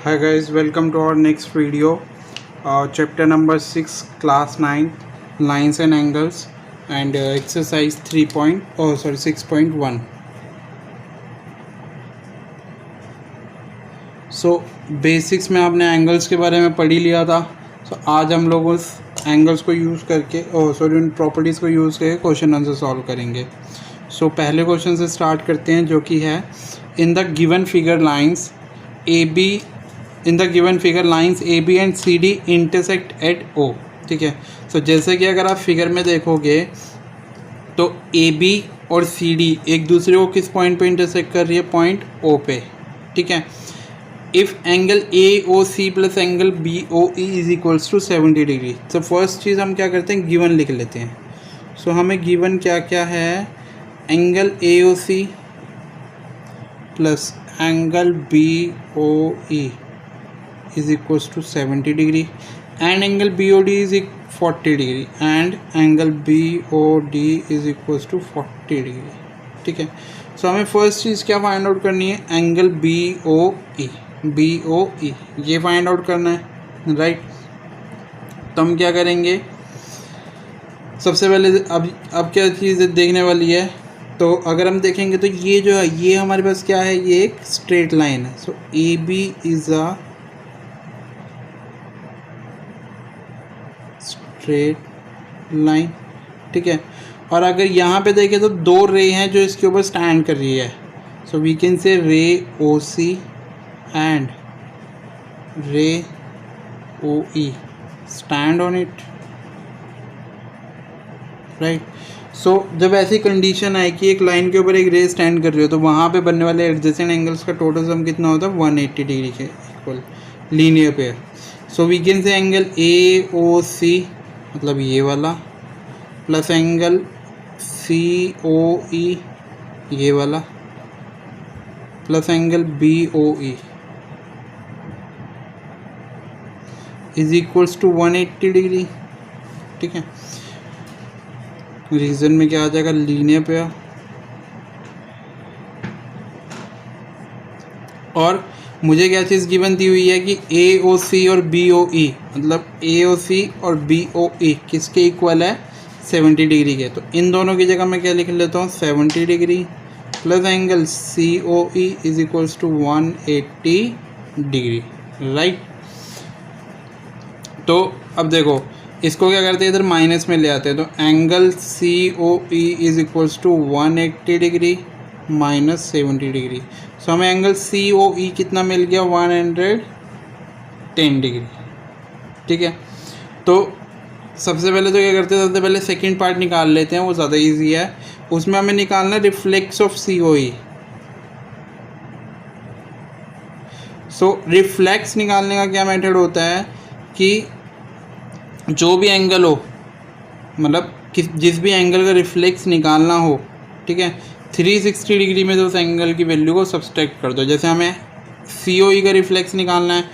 Hi guys, welcome to our next video. Chapter number 6, class 9, lines and angles, and exercise 6.1. So basics में आपने angles के बारे में पढ़ ही लिया था. सो आज हम लोग उस एंगल्स को यूज़ करके उन प्रॉपर्टीज़ को यूज़ करके क्वेश्चन आंसर सॉल्व करेंगे. सो पहले क्वेश्चन से स्टार्ट करते हैं, जो कि है in the given figure lines A B and C D intersect at O. ठीक है. सो जैसे कि अगर आप फिगर में देखोगे तो ए बी और सी डी एक दूसरे को किस पॉइंट पे इंटरसेक्ट कर रही है? पॉइंट ओ पे. ठीक है. If angle A O C plus angle B O E is equals to 70 degree. तो फर्स्ट चीज़ हम क्या करते हैं, गिवन लिख लेते हैं. सो हमें गिवन क्या क्या है? Angle A O C plus angle B O E is equals to 70 degree and angle B O D is 40 degree and angle B O D is equals to 40 degree. ठीक है. सो हमें फर्स्ट चीज़ क्या find out करनी है? Angle B O E ये find out करना है, right. तो हम क्या करेंगे, सबसे पहले अब क्या चीज़ देखने वाली है. तो अगर हम देखेंगे तो ये जो है, ये हमारे पास क्या है? ये एक स्ट्रेट लाइन है. So A B is a straight line. ठीक है. और अगर यहाँ पे देखें तो दो रे हैं जो इसके ऊपर स्टैंड कर रही है. सो वी कैन से रे ओ C and ray O E stand on it, right. So जब ऐसी कंडीशन आए कि एक लाइन के ऊपर एक रे स्टैंड कर रही हो, तो वहाँ पे बनने वाले एडजेसेंट एंगल्स का टोटल सम कितना होता है? 180 डिग्री के equal, linear pair. So we can say angle A O C मतलब ये वाला plus angle C O E ये वाला plus angle B O E is equals to 180 degree. ठीक है. रीजन में क्या आ जाएगा? Linear pair. और मुझे क्या चीज़ गिवन दी हुई है कि ए ओ सी और बी ओ ई मतलब ए ओ सी और बी ओ ई किसके इक्वल है? 70 डिग्री के. तो इन दोनों की जगह मैं क्या लिख लेता हूँ? 70 degree plus angle C O E is equals to 180 degree, right. तो अब देखो, इसको क्या करते हैं, इधर माइनस में ले आते हैं. तो angle C O E is equals to 180 degree minus 70 degree. So हमें एंगल सी ओ ई कितना मिल गया? 110 डिग्री. ठीक है. तो सबसे पहले तो क्या करते हैं, सबसे पहले सेकंड पार्ट निकाल लेते हैं, वो ज़्यादा इजी है. उसमें हमें निकालना reflex of C O E. So reflex निकालने का क्या मेथड होता है कि जो भी एंगल हो, मतलब जिस भी एंगल का रिफ्लेक्स निकालना हो, ठीक है, 360 डिग्री में तो उस एंगल की वैल्यू को सब्सट्रैक्ट कर दो. जैसे हमें सी ओ ई का रिफ्लेक्स निकालना है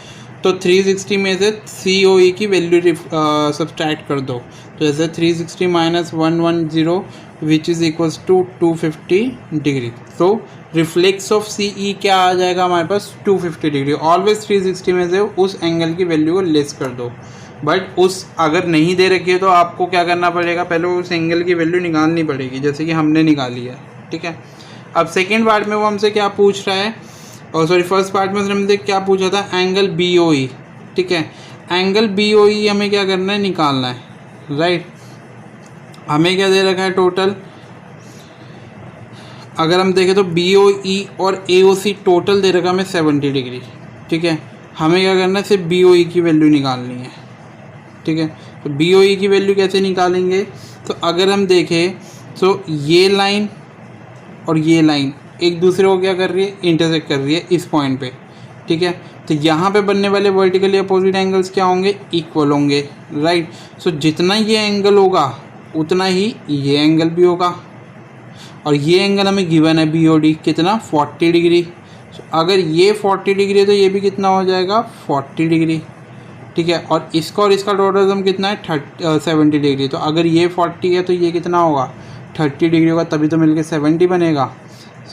तो 360 में से सी ओ ई की वैल्यू सब्सट्रैक्ट कर दो. तो जैसे 360 minus 110 which is equals to 250 degree. तो रिफ्लेक्स ऑफ सी ई क्या आ जाएगा हमारे पास? 250 डिग्री. ऑलवेज 360 में से उस एंगल की वैल्यू को लेस कर दो. बट उस अगर नहीं दे रखी है तो आपको क्या करना पड़ेगा? पहले उस एंगल की वैल्यू निकालनी पड़ेगी, जैसे कि हमने निकाली है. ठीक है. अब सेकेंड पार्ट में वो हमसे क्या पूछ रहा है, और सॉरी फर्स्ट पार्ट में हमने क्या पूछा था? एंगल बी ओ ई. ठीक है. एंगल बी ओ ई हमें क्या करना है? निकालना है, राइट. हमें क्या दे रखा है टोटल? अगर हम देखें तो बी ओ ई और ए ओ सी टोटल दे रखा हमें 70 डिग्री. ठीक है. हमें क्या करना है? सिर्फ बी ओ ई की वैल्यू निकालनी है. ठीक है. तो बी ओ ई की वैल्यू कैसे निकालेंगे? तो अगर हम देखें तो ये लाइन और ये लाइन एक दूसरे को क्या कर रही है? इंटरसेक्ट कर रही है इस पॉइंट पे. ठीक है. तो यहाँ पे बनने वाले वर्टिकली अपोजिट एंगल्स क्या होंगे? इक्वल होंगे, राइट. सो जितना ये एंगल होगा उतना ही ये एंगल भी होगा. और ये एंगल हमें गिवन है बी ओ डी कितना? 40 डिग्री. अगर ये 40 डिग्री है तो ये भी कितना हो जाएगा? 40 डिग्री. ठीक है. और इसका टोटल सम कितना है? 70 डिग्री. तो अगर ये 40 है तो ये कितना होगा? 30 डिग्री होगा, तभी तो मिलके 70 बनेगा.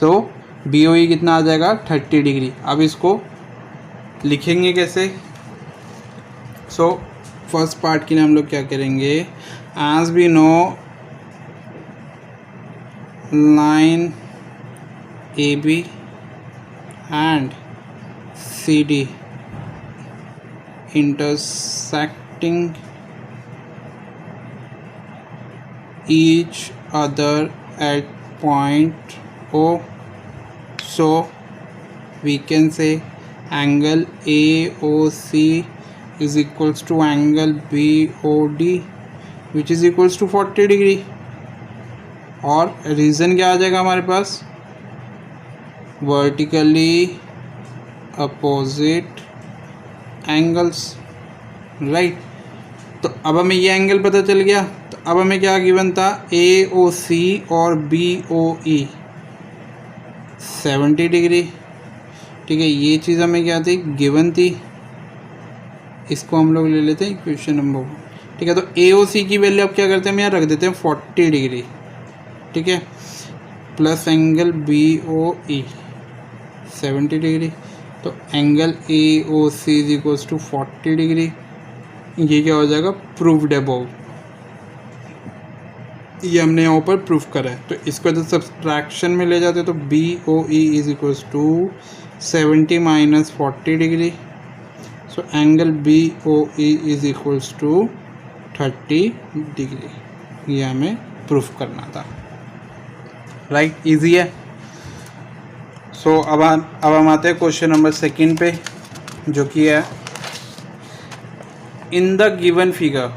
सो बी ओ ई कितना आ जाएगा? 30 डिग्री. अब इसको लिखेंगे कैसे? सो फर्स्ट पार्ट के लिए हम लोग क्या करेंगे, as we know line A B and C D intersecting each other at point O, so we can say angle AOC is equals to angle BOD which is equals to 40 degree. और reason क्या आ जाएगा हमारे पास, vertically opposite angles, right. तो अब हमें ये angle पता चल गया, तो अब हमें क्या गिवन था, AOC और BOE 70 डिग्री, ठीक है। ये चीज़ हमें क्या थी, गिवन थी। इसको हम लोग ले लेते हैं क्वेश्चन नंबर 1, ठीक है। तो AOC की वैल्यू अब क्या करते हैं, हम यहाँ रख देते हैं 40 डिग्री, ठीक है, प्लस एंगल BOE 70 डिग्री। तो angle AOC is equals to 40 degree. ये क्या हो जाएगा, प्रूव्ड अबव। ये हमने यहाँ ऊपर प्रूफ करा है। तो इसको जब सब्सट्रैक्शन में ले जाते तो BOE is equals to 70 minus 40 degree. So angle BOE is equals to 30 degree. ये हमें प्रूफ करना था, राइट। इजी है। सो अब हम आते हैं क्वेश्चन नंबर 2 पे, जो कि है in the given figure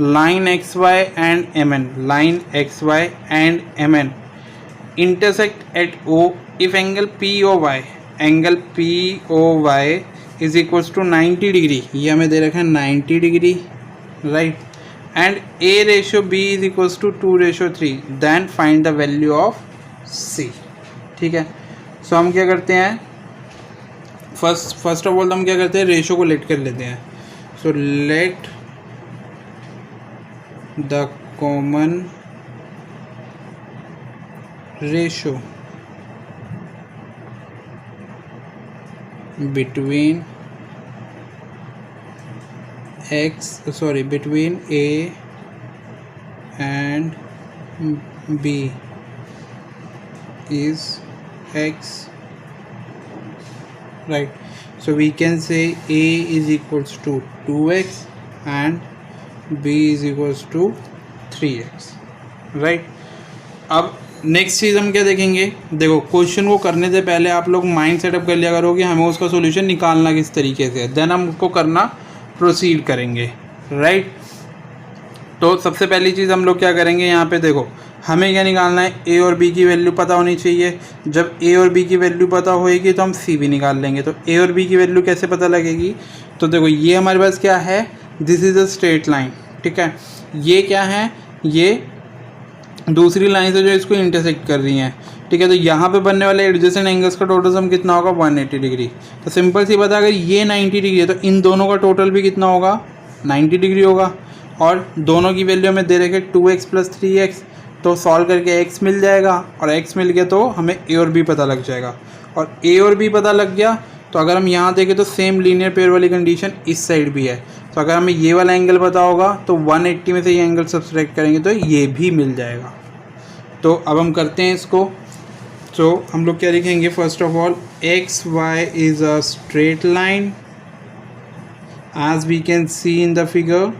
line XY and MN, line XY and MN intersect at O if angle POY, angle POY is equals to 90 degree. ये हमें दे रखा है 90 degree, right. And A ratio B is equals to 2:3, then find the value of C, ठीक है। सो हम क्या करते हैं, फर्स्ट ऑफ ऑल हम क्या करते हैं, रेशो को लेट कर लेते हैं। So let the common ratio between between A and B is X, right. So we can say A is equals to 2X and B is equals to 3X, right. अब next चीज़ हम क्या देखेंगे, देखो question को करने से पहले आप लोग माइंड सेटअप कर लिया करो कि हमें उसका सॉल्यूशन निकालना किस तरीके से है, देन हम उसको करना प्रोसीड करेंगे, राइट। तो सबसे पहली चीज़ हम लोग क्या करेंगे, यहाँ पे देखो हमें क्या निकालना है, A और B की वैल्यू पता होनी चाहिए। जब A और B की वैल्यू पता होएगी तो हम C भी निकाल लेंगे। तो A और B की वैल्यू कैसे पता लगेगी, तो देखो ये हमारे पास क्या है, this is a straight line, ठीक है। ये क्या है, ये दूसरी लाइन से जो इसको इंटरसेक्ट कर रही हैं, ठीक है। तो यहाँ पे बनने वाले एडजेसेंट एंगल्स का टोटल सम कितना होगा, 180 डिग्री। तो सिंपल सी बात है, अगर ये 90 डिग्री है तो इन दोनों का टोटल भी कितना होगा, 90 डिग्री होगा। और दोनों की वैल्यू हमें दे रखे 2x प्लस 3x, तो सॉल्व करके x मिल जाएगा, और x मिल गया तो हमें A और B पता लग जाएगा। और A और B पता लग गया तो अगर हम यहाँ देखें तो सेम लीनियर पेयर वाली कंडीशन इस साइड भी है। तो अगर हमें ये वाला एंगल पता होगा तो 180 में से ये एंगल सब्सट्रैक्ट करेंगे तो ये भी मिल जाएगा। तो अब हम करते हैं इसको। तो हम लोग क्या लिखेंगे, first of all XY is a straight line as we can see in the figure,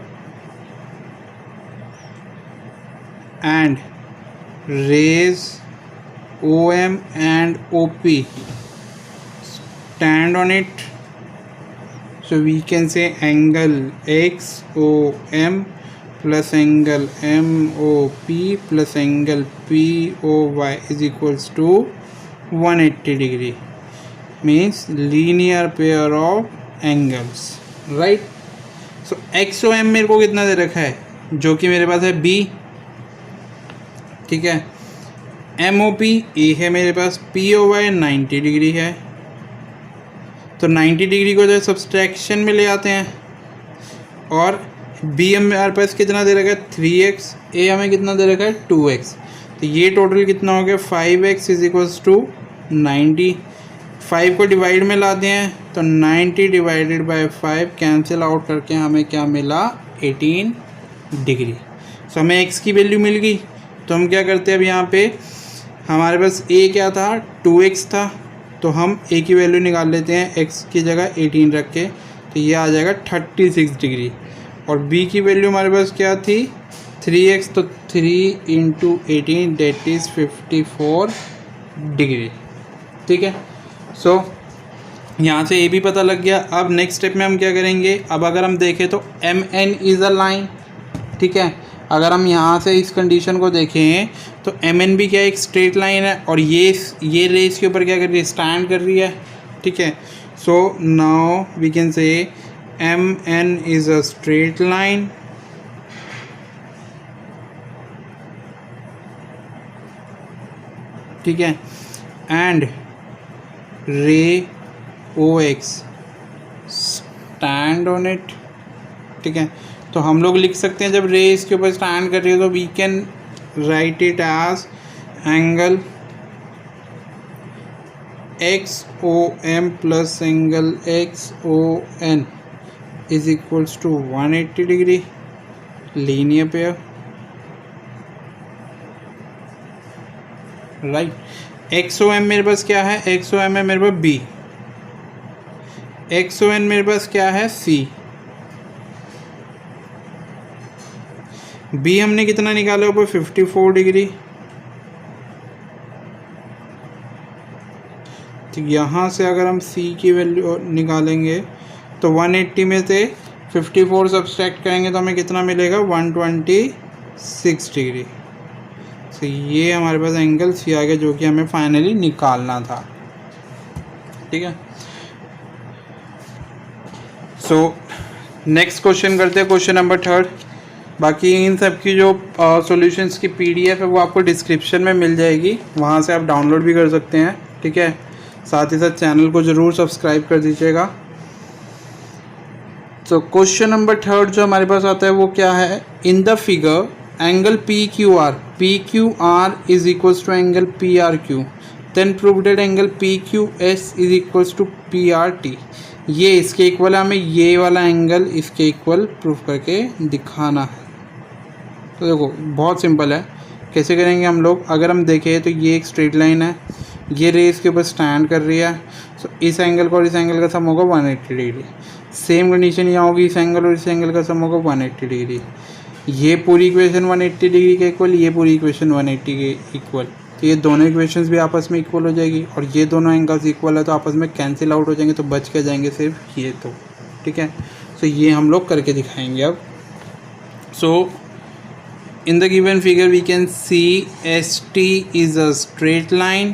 and rays OM and OP stand on it, so we can say angle XOM plus angle MOP plus angle POY is equals to 180 degree, means linear pair of angles, right. so XOM मेरे को कितना दे रखा है, जो कि मेरे पास है B, ठीक है। MOP A है मेरे पास, POY 90 डिग्री है। तो 90 डिग्री को जो सब्सट्रैक्शन में ले आते हैं, और B हमारे पास कितना दे रखा है, 3x, A हमें कितना दे रखा है, 2x। तो ये टोटल कितना हो गया, 5x इज इक्वल्स टू 90। 5 को डिवाइड में लाते हैं तो 90 डिवाइडेड बाय 5 कैंसिल आउट करके हमें क्या मिला 18 डिग्री। सो हमें x की वैल्यू मिल गई। तो हम क्या करते हैं अब यहाँ पे हमारे पास a क्या था 2x था, तो हम a की वैल्यू निकाल लेते हैं x की जगह 18 रख के, तो ये आ जाएगा 36 डिग्री। और b की वैल्यू हमारे पास क्या थी 3x, तो 3 इंटू 18 डेट इज़ 54 डिग्री। ठीक है, सो यहाँ से ये भी पता लग गया। अब नेक्स्ट स्टेप में हम क्या करेंगे, अब अगर हम देखें तो M N is a line. ठीक है, अगर हम यहाँ से इस कंडीशन को देखें तो एम एन भी क्या एक स्ट्रेट लाइन है, और ये रेस के ऊपर क्या कर रही है स्टैंड कर रही है। ठीक है, so now we can say M N is a straight line ठीक है, and ray O X stand on it. ठीक है, तो हम लोग लिख सकते हैं जब रे इसके ऊपर स्टैंड कर रही है तो we can write it as angle X O M plus angle X O N is equals to 180 degree linear pair. Right, X O M मेरे पास क्या है, एक्स ओ एम है मेरे पास बी, एक्स ओ एन मेरे पास क्या है सी। बी हमने कितना निकाला ऊपर 54 डिग्री। तो यहाँ से अगर हम सी की वैल्यू निकालेंगे तो 180 में से 54 सब्सट्रैक्ट करेंगे तो हमें कितना मिलेगा 126 डिग्री। तो ये हमारे पास एंगल सी आ गया जो कि हमें फाइनली निकालना था। ठीक है, सो नेक्स्ट क्वेश्चन करते हैं, क्वेश्चन नंबर 3। बाकी इन सब की जो सॉल्यूशंस की पीडीएफ है वो आपको डिस्क्रिप्शन में मिल जाएगी, वहाँ से आप डाउनलोड भी कर सकते हैं। ठीक है, साथ ही साथ चैनल को ज़रूर सब्सक्राइब कर दीजिएगा। तो क्वेश्चन नंबर 3 जो हमारे पास आता है वो क्या है, in the figure angle P Q R is equals to angle P R Q, then prove that angle P Q S is equals to P R T. ये इसके इक्वल है, हमें ये वाला एंगल इसके इक्वल प्रूफ करके दिखाना है। तो देखो बहुत सिंपल है, कैसे करेंगे हम लोग, अगर हम देखें तो ये एक स्ट्रेट लाइन है, ये रे इसके ऊपर स्टैंड कर रही है, सो इस एंगल का और इस एंगल का सम होगा 180 डिग्री। सेम कंडीशन यहाँ होगी, इस एंगल और इस एंगल का सम होगा 180 डिग्री। ये पूरी इक्वेशन 180 डिग्री के इक्वल, ये पूरी इक्वेशन 180 के इक्वल, तो ये दोनों इक्वेशंस भी आपस में इक्वल हो जाएगी, और ये दोनों एंगल्स इक्वल है तो आपस में कैंसिल आउट हो जाएंगे, तो बच के जाएंगे सिर्फ ये। तो ठीक है, सो ये हम लोग करके दिखाएंगे अब। सो in the given figure we can see ST is a straight line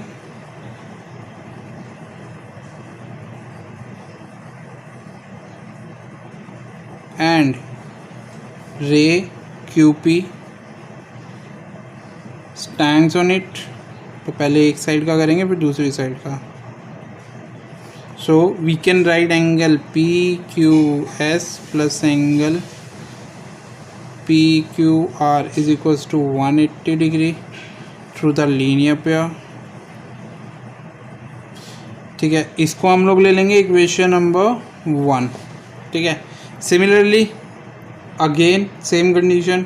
and ray QP stands on it। तो पहले एक साइड का करेंगे फिर दूसरी साइड का। So we can write angle PQS plus angle PQR is equals to 180 degree through the linear pair। ठीक है, इसको हम लोग ले लेंगे इक्वेशन नंबर 1। ठीक है, similarly again same condition,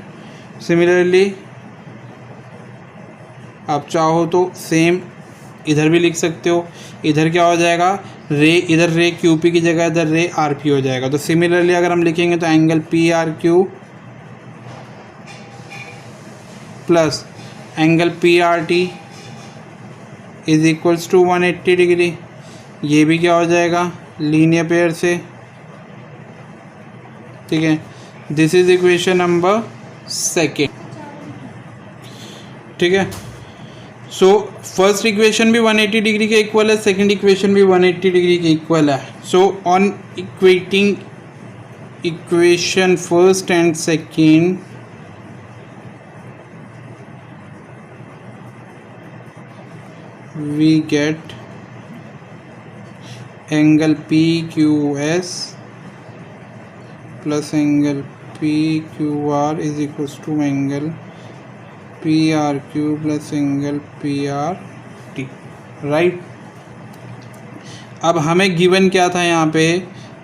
similarly आप चाहो तो सेम इधर भी लिख सकते हो। इधर क्या हो जाएगा, रे इधर रे QP की जगह इधर रे RP हो जाएगा। तो सिमिलरली अगर हम लिखेंगे तो angle PRQ plus angle PRT is equals to 180 degree. ये भी क्या हो जाएगा लीनियर पेयर से। ठीक है, दिस इज इक्वेशन नंबर 2। ठीक है, सो फर्स्ट इक्वेशन भी 180 डिग्री के इक्वल है, सेकंड इक्वेशन भी 180 डिग्री के इक्वल है। So on equating equation first and second we get angle PQS plus angle PQR is equals to angle PRQ plus angle PRT। right, अब हमें given क्या था यहाँ पे,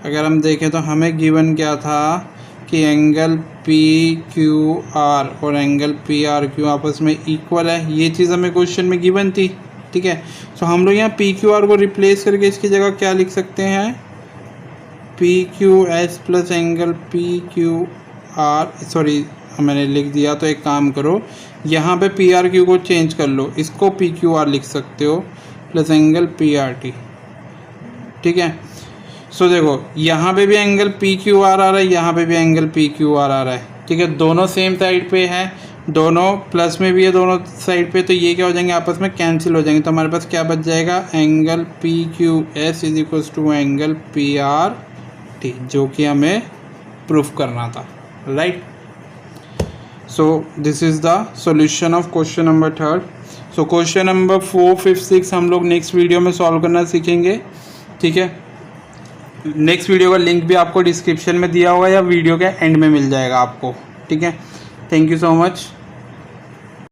अगर हम देखें तो हमें गिवन क्या था कि एंगल पी क्यू आर और एंगल पी आर क्यू आपस में इक्वल है, ये चीज़ हमें क्वेश्चन में गिवन थी। ठीक है, तो हम लोग यहाँ पी क्यू आर को रिप्लेस करके इसकी जगह क्या लिख सकते हैं, P Q S plus angle P Q are, sorry मैंने लिख दिया, तो एक काम करो यहाँ पे पी आर क्यू को चेंज कर लो, इसको पी क्यू आर लिख सकते हो plus angle P R T. ठीक है, सो देखो यहाँ पे भी एंगल पी क्यू आर आ रहा है, यहाँ पे भी एंगल पी क्यू आर आ रहा है। ठीक है, दोनों सेम साइड पे है, दोनों प्लस में भी है दोनों साइड पे, तो ये क्या हो जाएंगे, आपस में कैंसिल हो जाएंगे। तो हमारे पास क्या बच जाएगा, angle P Q S is equals to angle P R T, जो कि हमें प्रूफ करना था। Right, so this is the solution of question number 3। So question number 4, 5, 6 हम लोग नेक्स्ट वीडियो में सॉल्व करना सीखेंगे। ठीक है, नेक्स्ट वीडियो का लिंक भी आपको डिस्क्रिप्शन में दिया होगा या वीडियो के एंड में मिल जाएगा आपको। ठीक है, थैंक यू सो मच।